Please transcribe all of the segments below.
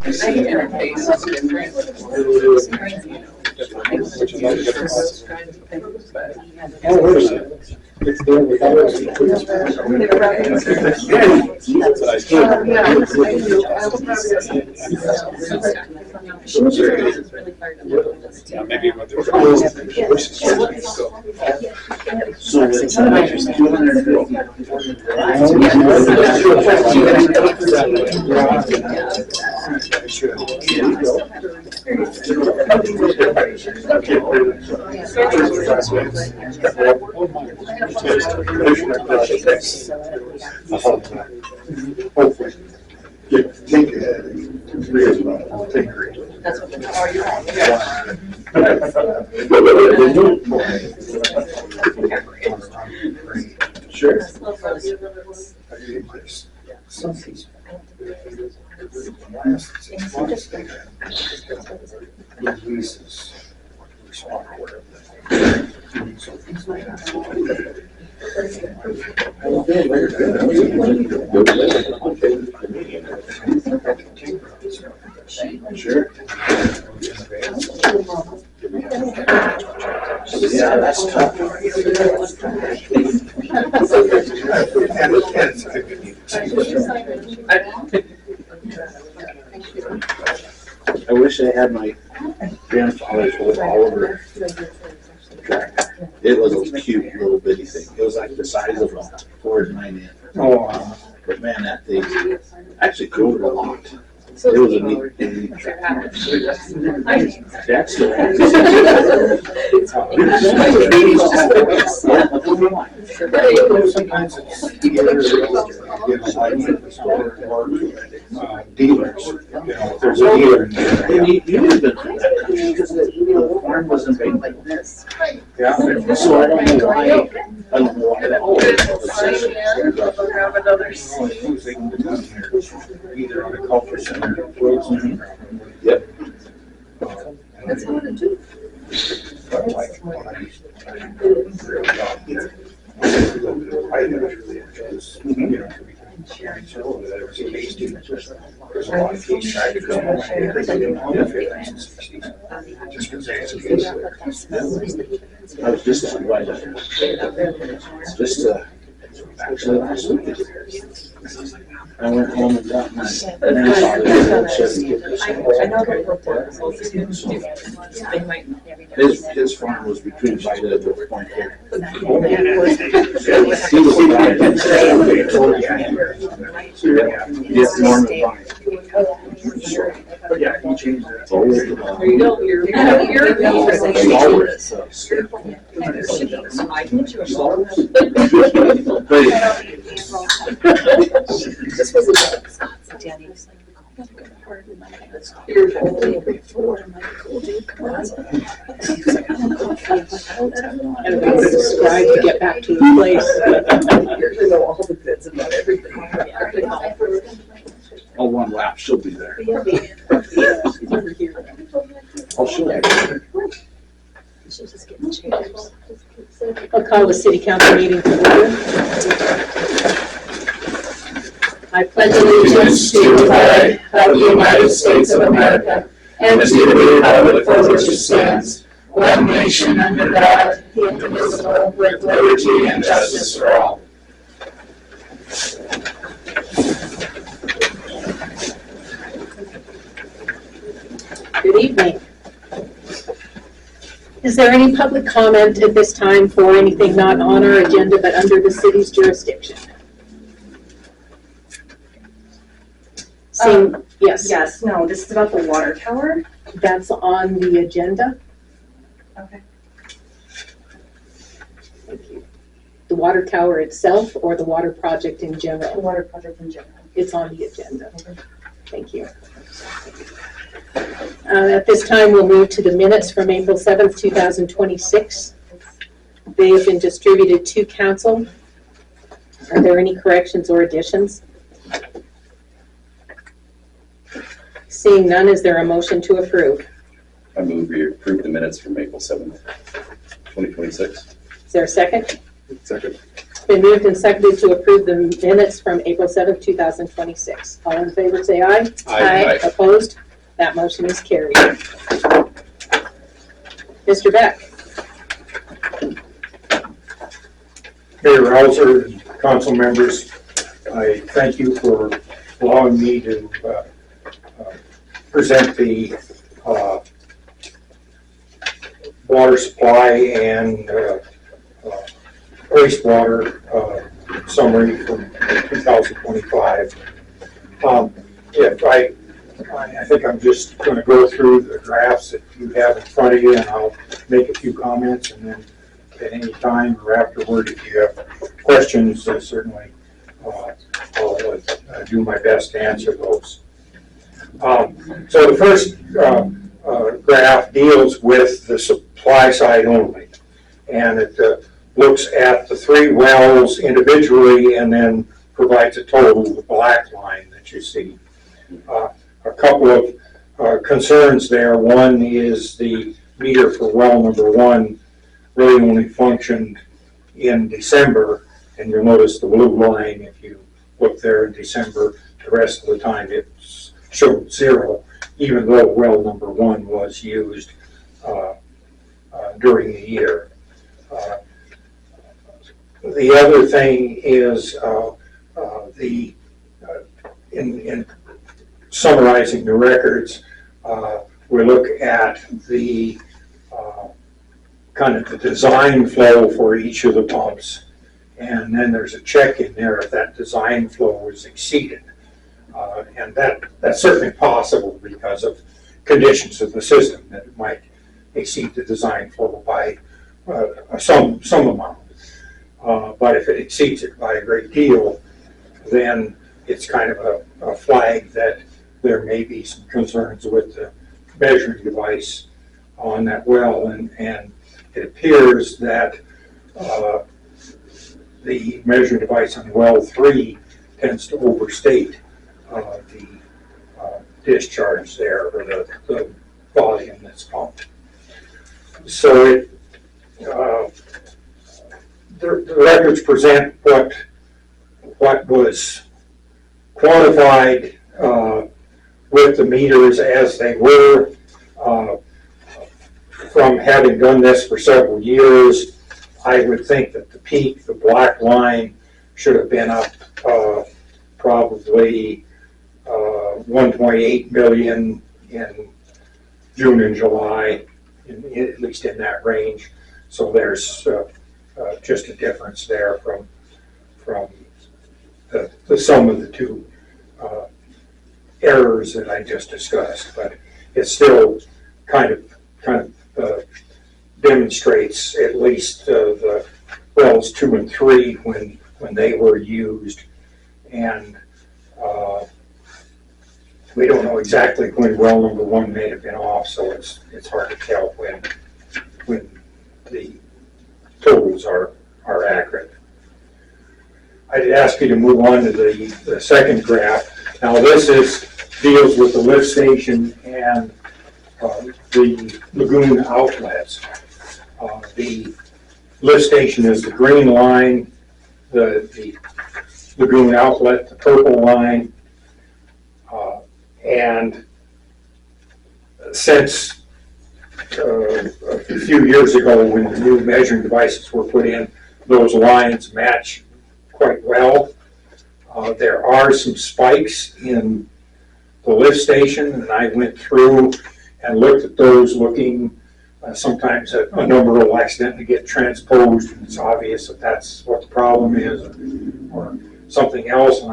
Oh, wait a minute. It's there without us. Yeah, maybe what they're. So it's 250. Hopefully. Yeah, take it. Take it. That's what Sure. Sure. Yeah, that's tough. I wish I had my grandfather's old Oliver tractor. It was a cute little bitty thing. It was like the size of a Ford 9N. Oh, wow. But man, that thing actually drove it a lot. It was a neat tractor. That's the Sometimes it's dealers, dealers, if there's a dealer in there. You have been through that because the farm wasn't big like this. Yeah. So I don't know why that whole obsession. Grab another They can be done here, either on a culture center. Yep. That's what it do. I was just actually last week. I went home and got my grandfather's Chevy. I know that His farm was between Vida and North Point here. Yes, Norman Vine. But yeah, he changed it. There you go. You're This was a Danny was like, we gotta go to Hardin. You're only before my cool dude comes. And we subscribe to get back to the place. You know all the bits about everything. Oh, one lap, she'll be there. Over here. Oh, she'll be there. She's just getting chairs. I'll call the city council meeting to order. I pledge allegiance to the flag of the United States of America and to the republic for which it stands, one nation under God, indivisible, with liberty and justice for all. Good evening. Is there any public comment at this time for anything not on our agenda but under the city's jurisdiction? Seeing, yes. Yes, no, this is about the water tower. That's on the agenda. Okay. Thank you. The water tower itself or the water project in The general? water project in general. It's on the agenda. Thank you. At this time, we'll move to the minutes from April 7th, 2026. They have been distributed to council. Are there any corrections or additions? Seeing none, is there a motion to approve? I move we approve the minutes from April 7th, 2026. Is there a second? Second. Been moved and seconded to approve the minutes from April 7th, 2026. All in favor, say aye. Aye. Opposed? That motion is carried. Mr. Beck? Mayor Rouser and council members, I thank you for allowing me to present the water supply and wastewater summary from 2025. I think I'm just going to go through the drafts that you have in front of you, and I'll make a few comments, and then at any time or afterward, if you have questions, certainly I'll do my best to answer those. So the first graph deals with the supply side only, and it looks at the three wells individually and then provides a total, the black line that you see. A couple of concerns there. One is the meter for well number one really only functioned in December, and you'll notice the blue line, if you look there in December, the rest of the time it showed zero, even though well number one was used during the year. The other thing is in summarizing the records, we look at the kind of the design flow for each of the pumps, and then there's a check in there if that design flow is exceeded. And that's certainly possible because of conditions of the system, that it might exceed the design flow by some amount. But if it exceeds it by a great deal, then it's kind of a flag that there may be some concerns with the measuring device on that well, and it appears that the measuring device on well 3 tends to overstate the discharge there, or the volume that's pumped. So the records present what was quantified with the meters as they were. From having done this for several years, I would think that the peak, the black line, should have been up probably 1.8 million in June and July, at least in that range. So there's just a difference there from the sum of the two errors that I just discussed. But it still kind of demonstrates at least the wells 2 and 3 when they were used, and we don't know exactly when well number 1 may have been off, so it's hard to tell when the totals are accurate. I'd ask you to move on to the second graph. Now this deals with the lift station and the lagoon outlets. The lift station is the green line, the lagoon outlet, the purple line, and since a few years ago when the new measuring devices were put in, those lines match quite well. There are some spikes in the lift station, and I went through and looked at those, looking sometimes a number will accidentally get transposed, and it's obvious that that's what the problem is, or something else. And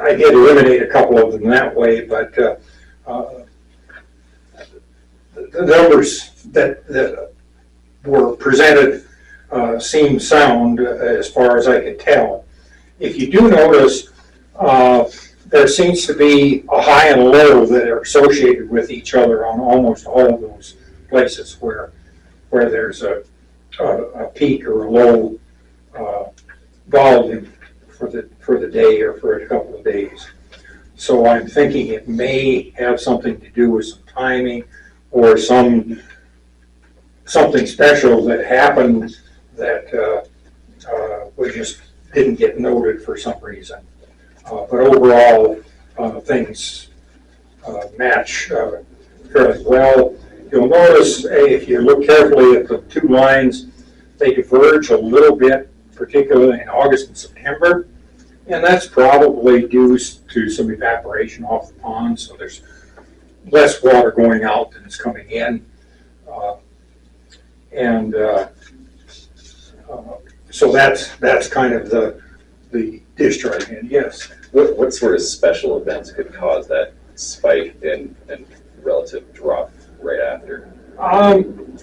I did eliminate a couple of them that way, but the numbers that were presented seem sound as far as I could tell. If you do notice, there seems to be a high and a low that are associated with each other on almost all of those places where there's a peak or a low volume for the day or for a couple of days. So I'm thinking it may have something to do with some timing or something special that happened that we just didn't get noted for some reason. But overall, things match fairly well. You'll notice, if you look carefully at the two lines, they diverge a little bit, particularly in August and September. And that's probably due to some evaporation off the pond, so there's less water going out than is coming in. So that's kind of the discharge. And yes, What sort of special events could cause that spike and relative drop right after?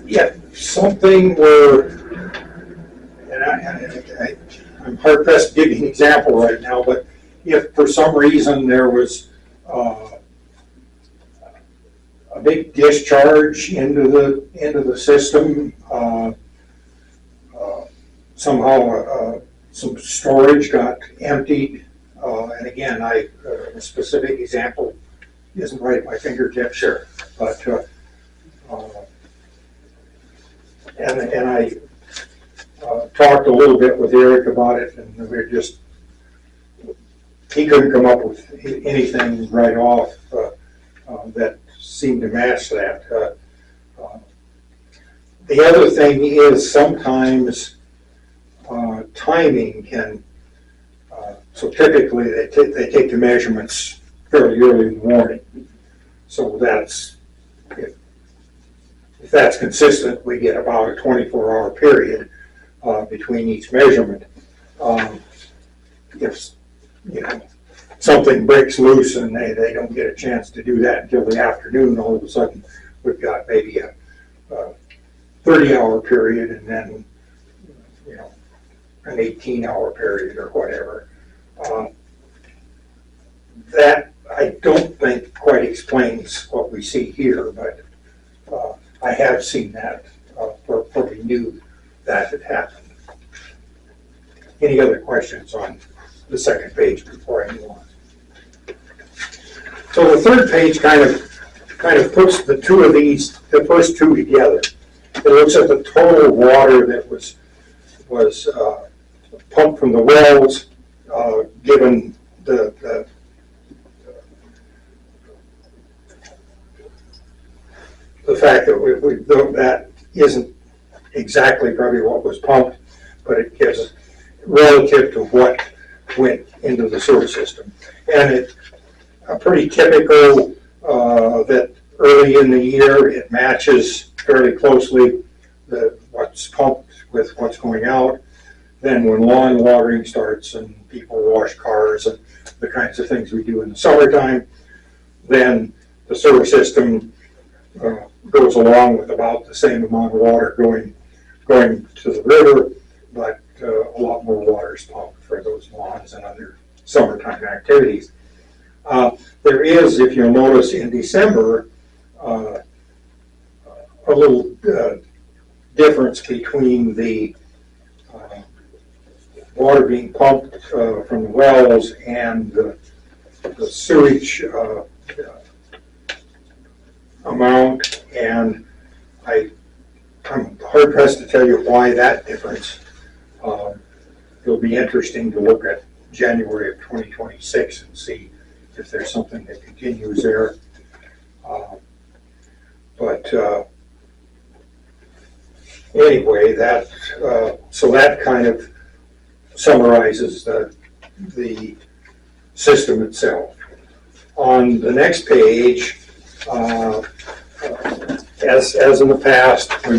yeah, something where, and I'm hard pressed to give you an example right now, but if for some reason there was a big discharge into the system, somehow some storage got emptied, and again, a specific example isn't right at my fingertips. Sure. But and I talked a little bit with Eric about it, and he couldn't come up with anything right off that seemed to match that. The other thing is sometimes timing can, so typically they take the measurements fairly early in the morning. So that's, if that's consistent, we get about a 24-hour period between each measurement. If something breaks loose and they don't get a chance to do that until the afternoon, all of a sudden we've got maybe a 30-hour period and then an 18-hour period or whatever. That I don't think quite explains what we see here, but I have seen that before we knew that had happened. Any other questions on the second page before I move on? So the third page kind of puts the two of these, the first two together. It looks at the total water that was pumped from the wells, given the fact that that isn't exactly probably what was pumped, but it gives relative to what went into the sewer system. And it's pretty typical that early in the year it matches fairly closely what's pumped with what's going out. Then when lawn watering starts and people wash cars and the kinds of things we do in the summertime, then the sewer system goes along with about the same amount of water going to the river, but a lot more water is pumped for those lawns and other summertime activities. There is, if you'll notice, in December, a little difference between the water being pumped from the wells and the sewage amount, and I'm hard pressed to tell you why that difference. It'll be interesting to look at January of 2026 and see if there's something that continues there. But anyway, so that kind of summarizes the system itself. On the next page, as in the past, we